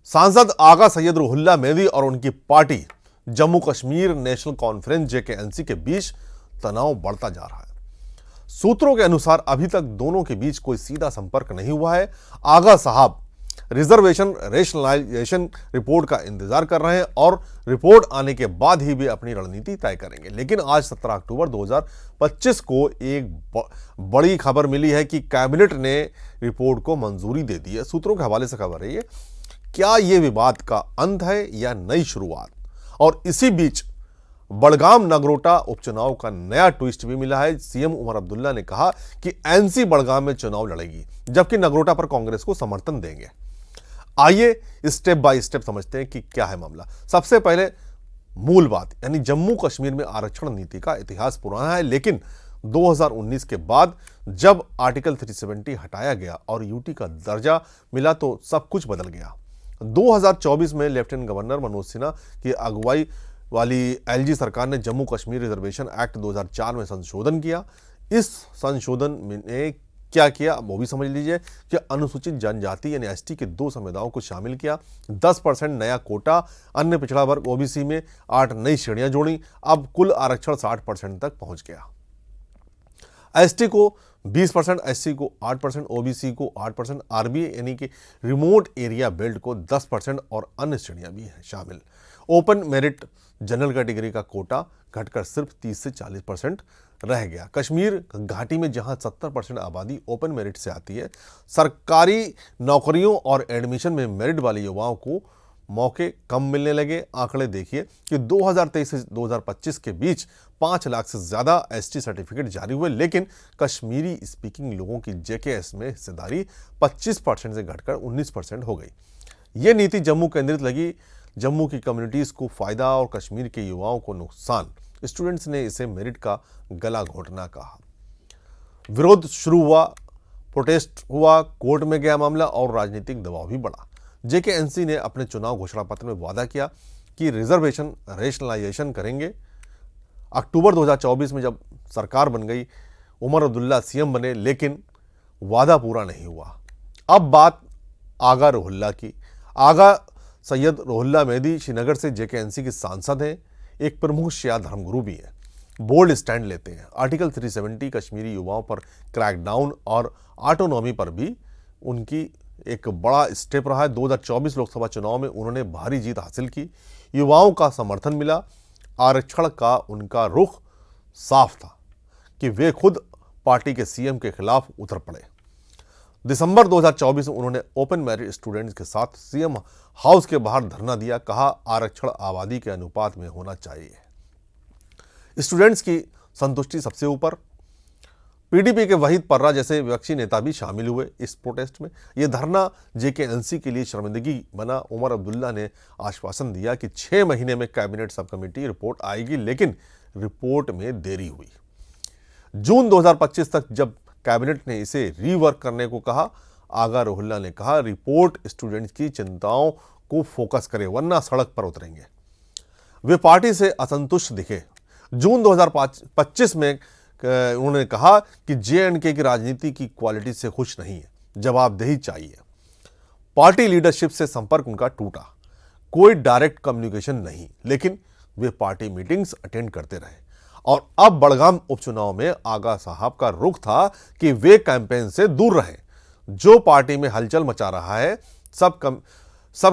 सांसद आगा सैयद रुहुल्ला मेहदी और उनकी party Jammu Kashmir national conference JKNC के बीच तनाव बढ़ता जा रहा है। सूत्रों के अनुसार अभी तक दोनों के बीच कोई सीधा संपर्क नहीं हुआ है। आगा साहब रिजर्वेशन रेशनलाइजेशन रिपोर्ट का इंतजार कर रहे हैं और रिपोर्ट आने के बाद ही वे अपनी रणनीति तय करेंगे। लेकिन आज 17 अक्टूबर 2025 को एक बड़ी खबर मिली है कि कैबिनेट ने रिपोर्ट को मंजूरी दे दी है। सूत्रों के हवाले से खबर है ये, क्या यह विवाद का अंत है या नई शुरुआत? और इसी बीच बड़गाम नगरोटा उपचुनाव का नया ट्विस्ट भी मिला है। सीएम उमर अब्दुल्ला ने कहा कि एनसी बड़गाम में चुनाव लड़ेगी, जबकि नगरोटा पर कांग्रेस को समर्थन देंगे। आइए स्टेप बाय स्टेप समझते हैं कि क्या है मामला। सबसे पहले मूल बात, यानी जम्मू कश्मीर में आरक्षण नीति का इतिहास पुराना है, लेकिन 2019 के बाद जब आर्टिकल 370 हटाया गया और यूटी का दर्जा मिला तो सब कुछ बदल गया। 2024 में लेफ्टिनेंट गवर्नर मनोज सिन्हा की अगुवाई वाली एलजी सरकार ने जम्मू कश्मीर रिजर्वेशन एक्ट 2004 में संशोधन किया। इस संशोधन ने क्या किया वो भी समझ लीजिए कि अनुसूचित जनजाति यानी एसटी के 2 समुदायों को शामिल किया, 10% नया कोटा, अन्य पिछड़ा वर्ग ओबीसी में 8 नई श्रेणियां जोड़ी। अब कुल आरक्षण 60% तक पहुंच गया। एसटी को 20%, एससी को 8%, ओबीसी को 8%, आरबी यानी कि रिमोट एरिया बेल्ट को 10% और अन्य श्रेणियां भी हैं शामिल। ओपन मेरिट जनरल कैटेगरी का कोटा घटकर सिर्फ 30 से 40% रह गया। कश्मीर घाटी में जहां 70% आबादी ओपन मेरिट से आती है, सरकारी नौकरियों और एडमिशन में मेरिट वाले युवाओं को मौके कम मिलने लगे। आंकड़े देखिए कि 2023 से 2025 के बीच 5 लाख से ज्यादा एसटी सर्टिफिकेट जारी हुए, लेकिन कश्मीरी स्पीकिंग लोगों की जेकेएस में हिस्सेदारी 25% से घटकर 19% हो गई। ये नीति जम्मू केंद्रित लगी, जम्मू की कम्युनिटीज को फायदा और कश्मीर के युवाओं को नुकसान। स्टूडेंट्स ने इसे मेरिट का गला घोटना कहा। विरोध शुरू हुआ, प्रोटेस्ट हुआ, कोर्ट में गया मामला और राजनीतिक दबाव भी बढ़ा। जेकेएनसी ने अपने चुनाव घोषणा पत्र में वादा किया कि रिजर्वेशन रेशनलाइजेशन करेंगे। अक्टूबर 2024 में जब सरकार बन गई, उमर अब्दुल्ला सीएम बने, लेकिन वादा पूरा नहीं हुआ। अब बात आगा रुहुल्ला की। आगा सैयद रुहुल्ला मेहदी श्रीनगर से जेकेएनसी के सांसद हैं, एक प्रमुख शिया धर्मगुरु भी हैं, बोल्ड स्टैंड लेते हैं। आर्टिकल 370 कश्मीरी युवाओं पर क्रैकडाउन और ऑटोनॉमी पर भी उनकी एक बड़ा स्टेप रहा है। 2024 लोकसभा चुनाव में उन्होंने भारी जीत हासिल की, युवाओं का समर्थन मिला। आरक्षण का उनका रुख साफ था कि वे खुद पार्टी के सीएम के खिलाफ उतर पड़े। दिसंबर 2024 में उन्होंने ओपन मेरिट स्टूडेंट्स के साथ सीएम हाउस के बाहर धरना दिया, कहा आरक्षण आबादी के अनुपात में होना चाहिए। स्टूडेंट्स की संतुष्टि सबसे ऊपर। पीडीपी के वहीद पर्रा जैसे विपक्षी नेता भी शामिल हुए इस प्रोटेस्ट में। यह धरना जेकेएनसी के लिए शर्मिंदगी बना। उमर अब्दुल्ला ने आश्वासन दिया कि 6 महीने में कैबिनेट सब कमेटी रिपोर्ट आएगी, लेकिन रिपोर्ट में देरी हुई। जून 2025 तक जब कैबिनेट ने इसे रीवर्क करने को कहा, आगा रुहुल्ला ने कहा रिपोर्ट स्टूडेंट्स की चिंताओं को फोकस करे, वरना सड़क पर उतरेंगे। वे पार्टी से असंतुष्ट दिखे। जून 2025 में उन्होंने कहा कि जेएंडके की राजनीति की क्वालिटी से खुश नहीं है, जवाबदेही चाहिए। पार्टी लीडरशिप से संपर्क उनका टूटा, कोई डायरेक्ट कम्युनिकेशन नहीं, लेकिन वे पार्टी मीटिंग्स अटेंड करते रहे। और अब बड़गाम उपचुनाव में आगा साहब का रुख था कि वे कैंपेन से दूर रहें। जो पार्टी में हलचल मचा रहा है, सब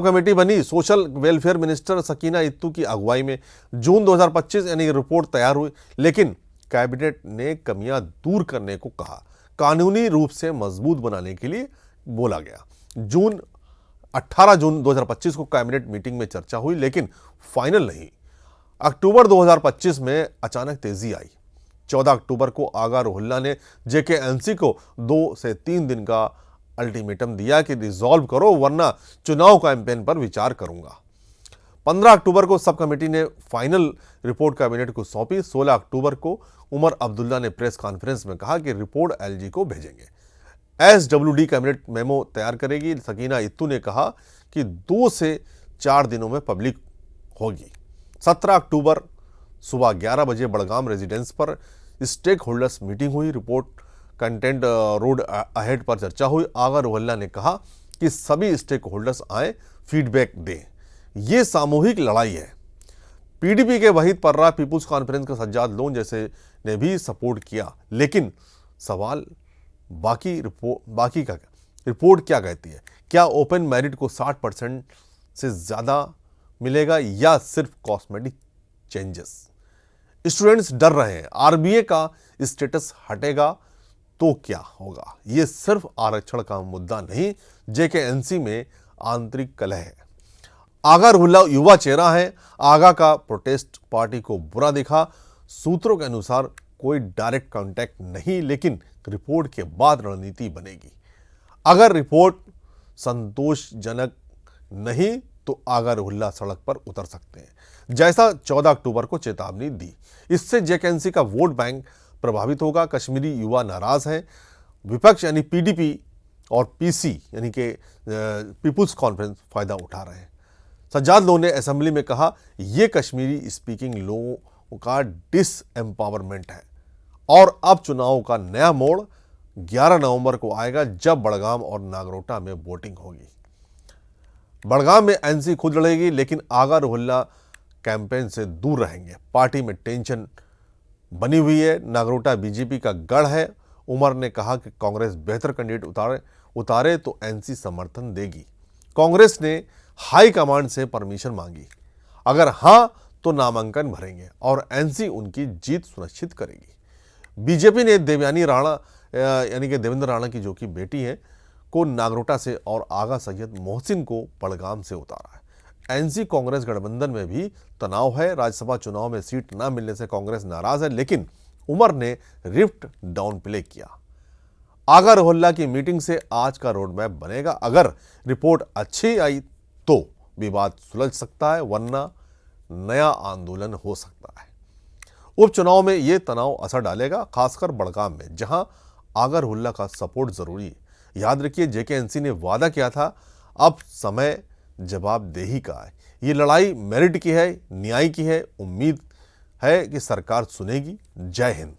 कमेटी बनी सोशल वेलफेयर मिनिस्टर सकीना इत्तू की अगुवाई में। जून 2025 यानी रिपोर्ट तैयार हुई, लेकिन कैबिनेट ने कमियां दूर करने को कहा, कानूनी रूप से मजबूत बनाने के लिए बोला गया। 18 जून 2025 को कैबिनेट मीटिंग में चर्चा हुई, लेकिन फाइनल नहीं। अक्टूबर 2025 में अचानक तेजी आई। 14 अक्टूबर को आगा रुहुल्ला ने जेकेएनसी को 2 से 3 दिन का अल्टीमेटम दिया कि रिजॉल्व करो, वरना चुनाव कैंपेन पर विचार करूंगा। 15 अक्टूबर को सब कमेटी ने फाइनल रिपोर्ट कैबिनेट को सौंपी। 16 अक्टूबर को उमर अब्दुल्ला ने प्रेस कॉन्फ्रेंस में कहा कि रिपोर्ट एलजी को भेजेंगे। एसडब्ल्यूडी कैबिनेट मेमो तैयार करेगी। सकीना इत्तू ने कहा कि 2 से 4 दिनों में पब्लिक होगी। 17 अक्टूबर सुबह 11 बजे बड़गाम रेजिडेंस पर स्टेक होल्डर्स मीटिंग हुई। रिपोर्ट कंटेंट रोड अहेड पर चर्चा हुई। आगा रुहुल्ला ने कहा कि सभी स्टेक होल्डर्स आए, फीडबैक दें। ये सामूहिक लड़ाई है। पीडीपी के वहीद पर्रा, पीपुल्स कॉन्फ्रेंस के सज्जाद लोन जैसे ने भी सपोर्ट किया, लेकिन सवाल बाकी का रिपोर्ट क्या कहती है? क्या ओपन मेरिट को 60% से ज़्यादा मिलेगा या सिर्फ कॉस्मेटिक चेंजेस? स्टूडेंट्स डर रहे हैं, आरबीए का स्टेटस हटेगा तो क्या होगा? ये सिर्फ आरक्षण का मुद्दा नहीं, जेकेएनसी में आंतरिक कलह है। आगा रुल्ला युवा चेहरा है। आगा का प्रोटेस्ट पार्टी को बुरा दिखा। सूत्रों के अनुसार कोई डायरेक्ट कांटेक्ट नहीं, लेकिन रिपोर्ट के बाद रणनीति बनेगी। अगर रिपोर्ट संतोषजनक नहीं तो आगा रुल्ला सड़क पर उतर सकते हैं, जैसा 14 अक्टूबर को चेतावनी दी। इससे जेकेएनसी का वोट बैंक प्रभावित होगा। कश्मीरी युवा नाराज हैं। विपक्ष यानी पीडीपी और पीसी यानी कि पीपुल्स कॉन्फ्रेंस फायदा उठा रहे हैं। सज्जाद लोन ने असेंबली में कहा, यह कश्मीरी स्पीकिंग लोगों का डिसएम्पावरमेंट है और अब चुनाव का नया मोड़ 11 नवंबर को आएगा, जब बड़गाम और नागरोटा में वोटिंग होगी। बड़गाम में एनसी खुद लड़ेगी, लेकिन आगा रुल्ला कैंपेन से दूर रहेंगे। पार्टी में टेंशन बनी हुई है। नागरोटा बीजेपी का गढ़ है। उमर ने कहा कि कांग्रेस बेहतर कैंडिडेट उतारे तो एनसी समर्थन देगी। कांग्रेस ने हाई कमांड से परमिशन मांगी। अगर हां तो नामांकन भरेंगे और एनसी उनकी जीत सुनिश्चित करेगी। बीजेपी ने देवयानी राणा यानी कि देवेंद्र राणा की जो कि बेटी है को नागरोटा से और आगा सैयद मोहसिन को बड़गाम से उतारा है। एनसी कांग्रेस गठबंधन में भी तनाव है। राज्यसभा चुनाव में सीट न मिलने से कांग्रेस नाराज है, लेकिन उमर ने रिफ्ट डाउन प्ले किया। आगा रुल्ला की मीटिंग से आज का रोड मैप बनेगा। अगर रिपोर्ट अच्छी आई तो विवाद सुलझ सकता है, वरना नया आंदोलन हो सकता है। उपचुनाव में यह तनाव असर डालेगा, खासकर बड़गाम में, जहां आगा रुल्ला का सपोर्ट जरूरी है। याद रखिए, जेकेएनसी ने वादा किया था, अब समय जवाबदेही का है। ये लड़ाई मेरिट की है, न्याय की है। उम्मीद है कि सरकार सुनेगी। जय हिंद।